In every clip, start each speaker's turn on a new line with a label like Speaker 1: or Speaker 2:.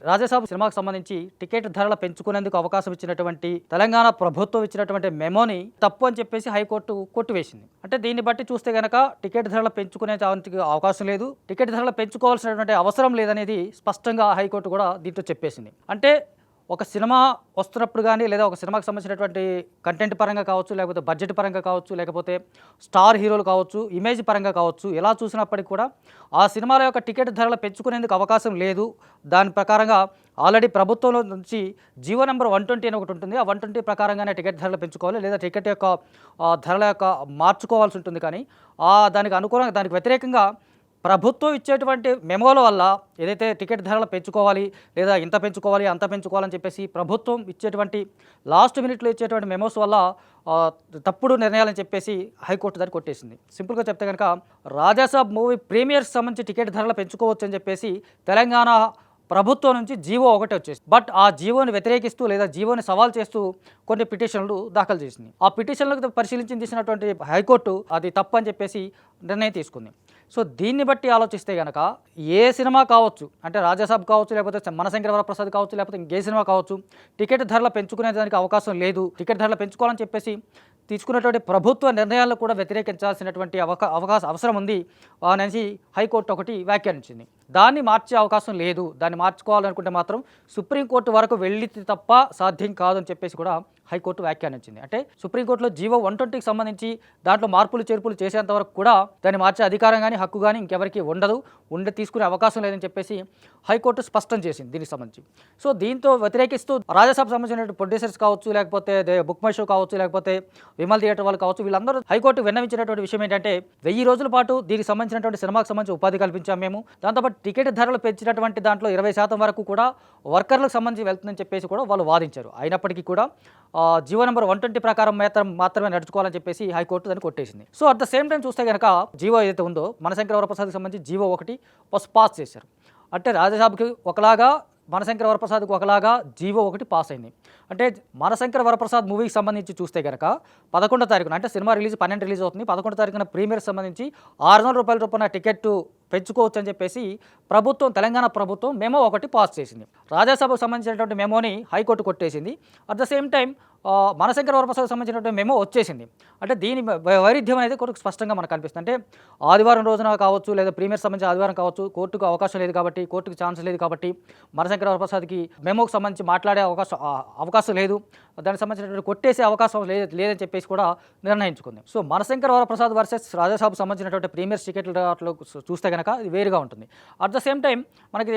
Speaker 1: రాజాసాబ్ సినిమాకు సంబంధించి టికెట్ ధరలు పెంచుకునేందుకు అవకాశం ఇచ్చినటువంటి తెలంగాణ ప్రభుత్వం ఇచ్చినటువంటి మెమోని తప్పు అని చెప్పేసి హైకోర్టు కొట్టివేసింది. అంటే దీన్ని బట్టి చూస్తే గనక టికెట్ ధరలు పెంచుకునే అవకాశం లేదు, టికెట్ ధరలు పెంచుకోవాల్సినటువంటి అవసరం లేదనేది స్పష్టంగా హైకోర్టు కూడా దీంట్లో చెప్పేసింది. అంటే ఒక సినిమా వస్తున్నప్పుడు కానీ లేదా ఒక సినిమాకి సంబంధించినటువంటి కంటెంట్ పరంగా కావచ్చు, లేకపోతే బడ్జెట్ పరంగా కావచ్చు, లేకపోతే స్టార్ హీరోలు కావచ్చు, ఇమేజ్ పరంగా కావచ్చు, ఎలా చూసినప్పటికీ కూడా ఆ సినిమాల యొక్క టికెట్ ధరలు పెంచుకునేందుకు అవకాశం లేదు. దాని ప్రకారంగా ఆల్రెడీ ప్రభుత్వంలో నుంచి జీవో నెంబర్ 120 అని ఒకటి ఉంటుంది. ఆ 120 ప్రకారంగానే టికెట్ ధరలు పెంచుకోవాలి, లేదా టికెట్ యొక్క ధరల యొక్క మార్చుకోవాల్సి ఉంటుంది. కానీ దానికి అనుకూలంగా దానికి వ్యతిరేకంగా ప్రభుత్వం ఇచ్చేటువంటి మెమోల వల్ల ఏదైతే టికెట్ ధరలు పెంచుకోవాలి, లేదా ఇంత పెంచుకోవాలి అంత పెంచుకోవాలని చెప్పేసి ప్రభుత్వం ఇచ్చేటువంటి లాస్ట్ మినిట్లో ఇచ్చేటువంటి మెమోస్ వల్ల తప్పుడు నిర్ణయాలని చెప్పేసి హైకోర్టు దాన్ని కొట్టేసింది. సింపుల్గా చెప్తే కనుక రాజాసాబ్ మూవీ ప్రీమియర్స్ సంబంధించి టికెట్ ధరలు పెంచుకోవచ్చు అని చెప్పేసి తెలంగాణ ప్రభుత్వం నుంచి జీవో ఒకటి వచ్చేసి, బట్ ఆ జీవోని వ్యతిరేకిస్తూ లేదా జీవోని సవాల్ చేస్తూ కొన్ని పిటిషన్లు దాఖలు చేసింది. ఆ పిటిషన్లకు పరిశీలించి తీసినటువంటి హైకోర్టు అది తప్పని చెప్పేసి నిర్ణయం తీసుకుంది. సో దీన్ని బట్టి ఆలోచిస్తే కనుక ఏ సినిమా కావచ్చు, అంటే రాజాసాబ్ కావచ్చు, లేకపోతే మనశంకర వరప్రసాద్ కావచ్చు, లేకపోతే ఇంకే సినిమా కావచ్చు, టికెట్ ధరలు పెంచుకునేదానికి అవకాశం లేదు, టికెట్ ధరలు పెంచుకోవాలని చెప్పేసి తీసుకున్నటువంటి ప్రభుత్వ నిర్ణయాలను కూడా వ్యతిరేకించాల్సినటువంటి అవసరం ఉంది అనేసి హైకోర్టు ఒకటి వ్యాఖ్యానించింది. దాన్ని మార్చే అవకాశం లేదు, దాన్ని మార్చుకోవాలనుకుంటే మాత్రం సుప్రీంకోర్టు వరకు వెళ్ళి తప్ప సాధ్యం కాదని చెప్పేసి కూడా హైకోర్టు వ్యాఖ్యానించింది. అంటే సుప్రీంకోర్టులో జీవో 120కి సంబంధించి దాంట్లో మార్పులు చేర్పులు చేసేంత వరకు కూడా దాన్ని మార్చే అధికారం కానీ హక్కు కానీ ఇంకెవరికి ఉండదు, తీసుకునే అవకాశం లేదని చెప్పేసి హైకోర్టు స్పష్టం చేసింది దీనికి సంబంధించి. సో దీంతో వ్యతిరేకిస్తూ రాజాసాబ్ సంబంధించిన ప్రొడ్యూసర్స్ కావచ్చు, లేకపోతే బుక్ మై షో కావచ్చు, లేకపోతే విమల్ థియేటర్ వాళ్ళు కావచ్చు, వీళ్ళందరూ హైకోర్టు విన్నవించినటువంటి విషయం ఏంటంటే 1000 రోజుల పాటు దీనికి సంబంధించినటువంటి సినిమాకు సంబంధించి ఉపాధి కల్పించాము మేము, దాంతోపాటు టికెట్ ధరలు పెంచినటువంటి దాంట్లో 20% వరకు కూడా వర్కర్లకు సంబంధించి వెళ్తుందని చెప్పేసి కూడా వాళ్ళు వాదించారు. అయినప్పటికీ కూడా జీవో నెంబర్ 120 ప్రకారం మాత్రమే నడుచుకోవాలని చెప్పేసి హైకోర్టు దాన్ని కొట్టేసింది. So at the same time చూస్తే కనుక జీవో ఏదైతే ఉందో మనశంకర వరప్రసాద్కి సంబంధించి జీవో ఒకటి పాస్ చేశారు. అంటే రాజాసాబ్కి ఒకలాగా మనశంకర వరప్రసాద్కి ఒకలాగా జీవో ఒకటి పాస్ అయింది. అంటే మనశంకర వరప్రసాద్ మూవీకి సంబంధించి చూస్తే కనుక 11వ తారీఖున, అంటే సినిమా 12 రిలీజ్ అవుతుంది, 11వ తారీఖున ప్రీమియర్ సంబంధించి 600 రూపాయల చొప్పున టికెట్ పెంచుకోవచ్చు అని చెప్పేసి తెలంగాణ ప్రభుత్వం మెమో ఒకటి పాస్ చేసింది. రాజాసభకు సంబంధించినటువంటి మెమోని హైకోర్టు కొట్టేసింది. అట్ ద సేమ్ టైం మనశంకర వరప్రసాద్కి సంబంధించినటువంటి మెమో వచ్చేసింది. అంటే దీని వైరుధ్యం అనేది కొరకు స్పష్టంగా మనకు కనిపిస్తుంది. అంటే ఆదివారం రోజున కావచ్చు, లేదా ప్రీమియర్ సంబంధించి ఆదివారం కావచ్చు, కోర్టుకు అవకాశం లేదు కాబట్టి, కోర్టుకు ఛాన్స్ లేదు కాబట్టి మనశంకర వరప్రసాద్కి మెమోకి సంబంధించి మాట్లాడే అవకాశం లేదు, దానికి సంబంధించినటువంటి కొట్టేసే అవకాశం లేదని చెప్పేసి కూడా నిర్ణయించుకుంది. సో మనశంకర వరప్రసాద్ వర్సెస్ రాజాసాబ్కు సంబంధించినటువంటి ప్రీమియర్ టికెట్లు చూస్తే కనుక ఇది వేరుగా ఉంటుంది. అట్ ద సేమ్ టైం మనకి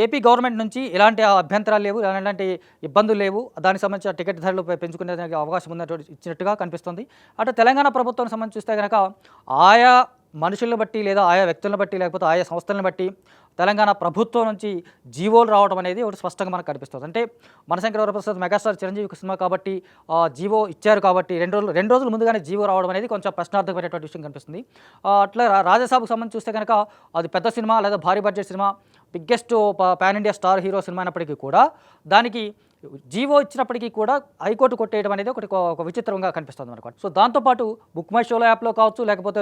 Speaker 1: ఏపీ గవర్నమెంట్ నుంచి ఎలాంటి అభ్యంతరాలు లేవు, ఎలాంటి ఇబ్బందులు లేవు, దానికి సంబంధించిన టికెట్ ధరలు పెంచుకునేదానికి అవకాశం ఉన్నటువంటి ఇచ్చినట్టుగా కనిపిస్తుంది. అటు తెలంగాణ ప్రభుత్వానికి సంబంధించి చూస్తే కనుక ఆయా మనుషులను బట్టి, లేదా ఆయా వ్యక్తులను బట్టి, లేకపోతే ఆయా సంస్థలను బట్టి తెలంగాణ ప్రభుత్వం నుంచి జీవోలు రావడం అనేది ఒకటి స్పష్టంగా మనకు కనిపిస్తుంది. అంటే మనశంకర వరప్రసాద్ మెగాస్టార్ చిరంజీవి సినిమా కాబట్టి జీవో ఇచ్చారు కాబట్టి రెండు రోజులు ముందుగానే జీవో రావడం అనేది కొంచెం ప్రశ్నార్థకమైనటువంటి విషయం కనిపిస్తుంది. అట్లా రాజాసాబ్కు సంబంధించి చూస్తే కనుక అది పెద్ద సినిమా లేదా భారీ budget cinema, biggest pan India star hero cinema అయినప్పటికీ కూడా దానికి జీవో ఇచ్చినప్పటికీ కూడా హైకోర్టు కొట్టేయడం అనేది ఒక విచిత్రంగా కనిపిస్తుంది మనకు. సో దాంతోపాటు బుక్ మై షోలో యాప్లో కావచ్చు, లేకపోతే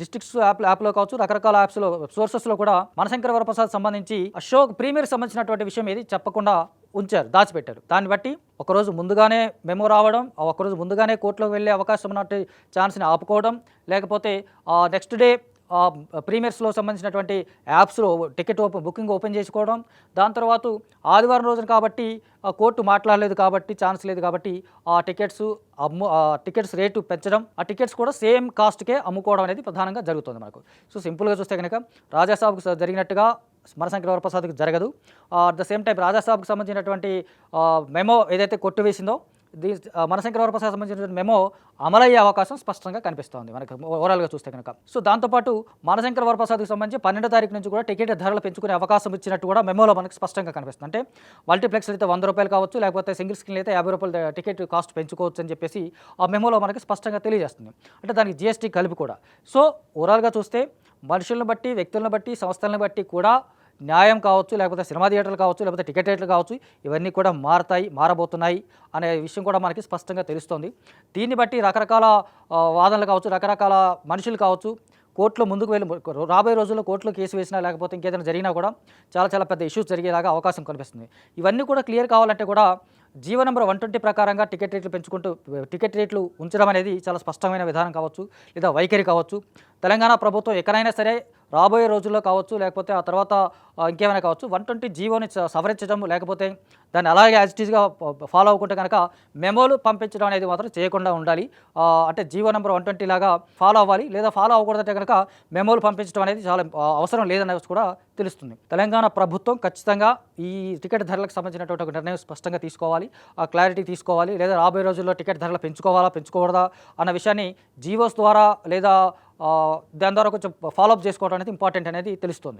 Speaker 1: డిస్ట్రిక్ట్స్ యాప్లో కావచ్చు, రకరకాల యాప్స్లో సోర్సెస్లో కూడా మనశంకర వరప్రసాద్ సంబంధించి షో ప్రీమియర్ సంబంధించినటువంటి విషయం ఏది చెప్పకుండా ఉంచారు, దాచిపెట్టారు. దాన్ని బట్టి ఒకరోజు ముందుగానే మెమో రావడం, ఒకరోజు ముందుగానే కోర్టులోకి వెళ్ళే అవకాశం ఉన్నట్టు ఛాన్స్ని ఆపుకోవడం, లేకపోతే నెక్స్ట్ డే ప్రీమియర్స్లో సంబంధించినటువంటి యాప్స్లో టికెట్ బుకింగ్ ఓపెన్ చేసుకోవడం, దాని తర్వాత ఆదివారం రోజున కాబట్టి కోర్టు మాట్లాడలేదు కాబట్టి, ఛాన్స్ లేదు కాబట్టి ఆ టికెట్స్ రేటు పెంచడం, ఆ టికెట్స్ కూడా సేమ్ కాస్ట్కే అమ్ముకోవడం అనేది ప్రధానంగా జరుగుతుంది మనకు. సో సింపుల్గా చూస్తే కనుక రాజాసాబ్కు జరిగినట్టుగా మనశంకర వరప్రసాద్కి జరగదు. అట్ ద సేమ్ టైం రాజాసాబ్కు సంబంధించినటువంటి మెమో ఏదైతే కొట్టివేసిందో మనశంకర వరప్రసాద్ సంబంధించిన మెమో అమలయ్యే అవకాశం స్పష్టంగా కనిపిస్తోంది మనకు ఓవరాల్గా చూస్తే కనుక. సో దాంతోపాటు మనశంకర వరప్రసాద్కి సంబంధించి 12వ తారీఖు నుంచి కూడా టికెట్ ధరలు పెంచుకునే అవకాశం ఇచ్చినట్టు కూడా మెమోలో మనకు స్పష్టంగా కనిపిస్తుంది. అంటే మల్టీప్లెక్స్ అయితే 100 రూపాయలు కావచ్చు, లేకపోతే సింగిల్ స్క్రీన్ అయితే 50 రూపాయలు టికెట్ కాస్ట్ పెంచుకోవచ్చు అని చెప్పేసి ఆ మెమోలో మనకి స్పష్టంగా తెలియజేస్తుంది. అంటే దానికి జీఎస్టీ కలిపి కూడా. సో ఓవరాల్గా చూస్తే మనుషులను బట్టి, వ్యక్తులను బట్టి, సంస్థలను బట్టి కూడా న్యాయం కావచ్చు, లేకపోతే సినిమా థియేటర్లు కావచ్చు, లేకపోతే టికెట్ రేట్లు కావచ్చు, ఇవన్నీ కూడా మారబోతున్నాయి అనే విషయం కూడా మనకి స్పష్టంగా తెలుస్తుంది. దీన్ని బట్టి రకరకాల వాదనలు కావచ్చు, రకరకాల మనుషులు కావచ్చు, కోర్టులో ముందుకు వెళ్ళి రాబోయే రోజుల్లో కోర్టులో కేసు వేసినా లేకపోతే ఇంకేదైనా జరిగినా కూడా చాలా చాలా పెద్ద ఇష్యూస్ జరిగేలాగా అవకాశం కనిపిస్తుంది. ఇవన్నీ కూడా క్లియర్ కావాలంటే కూడా జీవో నెంబర్ 120 ప్రకారంగా టికెట్ రేట్లు పెంచుకుంటూ టికెట్ రేట్లు ఉంచడం అనేది చాలా స్పష్టమైన విధానం కావచ్చు, లేదా వైఖరి కావచ్చు. తెలంగాణ ప్రభుత్వం ఎక్కడైనా సరే రాబోయే రోజుల్లో కావచ్చు, లేకపోతే ఆ తర్వాత ఇంకేమైనా కావచ్చు 120 జీవోని సవరించడం, లేకపోతే దాన్ని అలాగే యాజ్ ఇట్ ఈస్గా ఫాలో అవ్వకుంటే కనుక మెమోలు పంపించడం అనేది మాత్రం చేయకుండా ఉండాలి. అంటే జీవో నెంబర్ 120 లాగా ఫాలో అవ్వాలి, లేదా ఫాలో అవ్వకూడదంటే కనుక మెమోలు పంపించడం అనేది చాలా అవసరం లేదనేది కూడా తెలుస్తుంది. తెలంగాణ ప్రభుత్వం ఖచ్చితంగా ఈ టికెట్ ధరలకు సంబంధించినటువంటి ఒక నిర్ణయం స్పష్టంగా తీసుకోవాలి, ఆ క్లారిటీ తీసుకోవాలి. లేదా రాబోయే రోజుల్లో టికెట్ ధరలు పెంచుకోవాలా పెంచుకోకూడదా అన్న విషయాన్ని జీవోస్ ద్వారా లేదా దాని ద్వారా కొంచెం ఫాలోఅప్ చేసుకోవడం అనేది ఇంపార్టెంట్ అనేది తెలుస్తుంది.